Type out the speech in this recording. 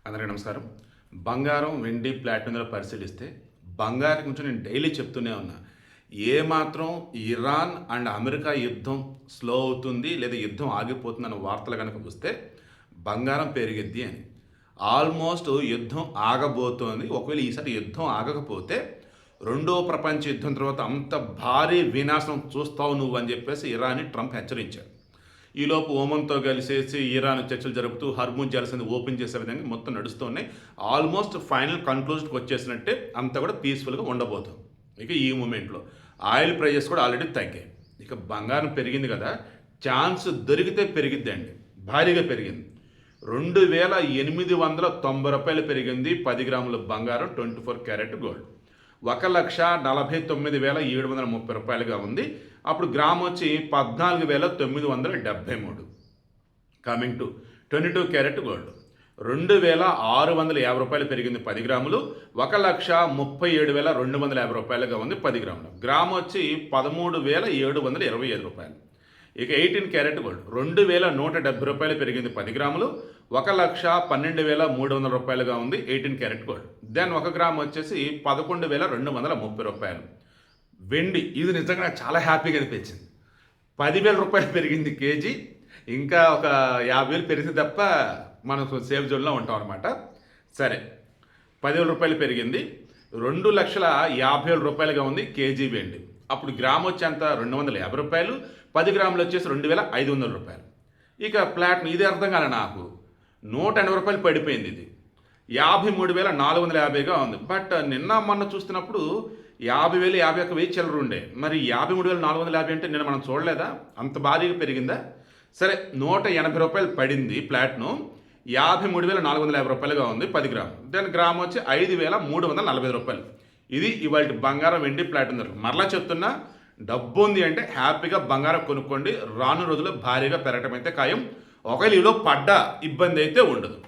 అందరికీ నమస్కారం. బంగారం, వెండి, ప్లాటినంలో పరిశీలిస్తే బంగారం గురించి నేను డైలీ చెప్తూనే ఉన్నా. ఏమాత్రం ఇరాన్ అండ్ అమెరికా యుద్ధం స్లో అవుతుంది లేదా యుద్ధం ఆగిపోతుందన్న వార్తలు కనుక వస్తే బంగారం పెరిగిద్ది అని. ఆల్మోస్ట్ యుద్ధం ఆగబోతోంది. ఒకవేళ ఈసారి యుద్ధం ఆగకపోతే రెండో ప్రపంచ యుద్ధం తర్వాత అంత భారీ వినాశనం చూస్తావు నువ్వు అని చెప్పేసి ఇరాన్ని ట్రంప్ హెచ్చరించాడు. ఈలోపు ఓమన్తో కలిసేసి ఇరాన్ చర్చలు జరుపుతూ హర్ముజ్ జలసంధి ఓపెన్ చేసే విధంగా మొత్తం నడుస్తున్నాయి. ఆల్మోస్ట్ ఫైనల్ కన్క్లూజన్కి వచ్చేసినట్టే అంతా కూడా పీస్ఫుల్గా ఉండబోతుంది. ఇక ఈ మూమెంట్లో ఆయిల్ ప్రైజెస్ కూడా ఆల్రెడీ తగ్గాయి. ఇక బంగారం పెరిగింది కదా, ఛాన్స్ దొరికితే పెరిగిద్దండి. భారీగా పెరిగింది. 2890 పెరిగింది 10 గ్రాముల బంగారం 24 క్యారెట్ గోల్డ్. 1,49,730 ఉంది. అప్పుడు గ్రామ్ వచ్చి 14,973. కమింగ్ టు 22 క్యారెట్ గోల్డ్ 2,650 పెరిగింది 10 గ్రాములు. 1,37,250 ఉంది 10 గ్రాములు. గ్రామ్ వచ్చి 13,725. ఇక 18 క్యారెట్ గోల్డ్ 2,170 పెరిగింది 10 గ్రాములు. 1,12,300 ఉంది 18 క్యారెట్ గోల్డ్. దెన్ 1 గ్రామ్ వచ్చేసి 11,230. వెండి ఇది నిజంగా చాలా హ్యాపీగా అనిపించింది. 10,000 పెరిగింది కేజీ. ఇంకా ఒక 50,000 పెరిగింది తప్ప మనం సేఫ్ జోన్లో ఉంటాం అనమాట. సరే, 10,000 పెరిగింది. 2,50,000 ఉంది కేజీ వెండి. అప్పుడు గ్రామ్ వచ్చి అంత 250 రూపాయలు. 10 గ్రాములు వచ్చేసి 2,500 ఇక ప్లాటినం ఇది అర్థం కాలే నాకు. 180 రూపాయలు పడిపోయింది. ఇది 53,450 ఉంది. బట్ నిన్న మొన్న చూస్తున్నప్పుడు 50,000 51,000 చిల్లర ఉండే. మరి 53,450 అంటే నిన్న మనం చూడలేదా? అంత భారీగా పెరిగిందా? సరే, 180 రూపాయలు పడింది ప్లాటినం. 53,450 ఉంది 10 గ్రాములు. దాని గ్రామ్ వచ్చి 5,340 ఇది ఇవాళ బంగారం, వెండి, ప్లాటినం ధరలు. మరలా చెప్తున్నా, డబ్బు ఉంది అంటే హ్యాపీగా బంగారం కొనుక్కోండి. రాను రోజుల్లో భారీగా పెరగటం అయితే ఖాయం. ఒకవేళ ఈలో పడ్డ ఇబ్బంది అయితే ఉండదు.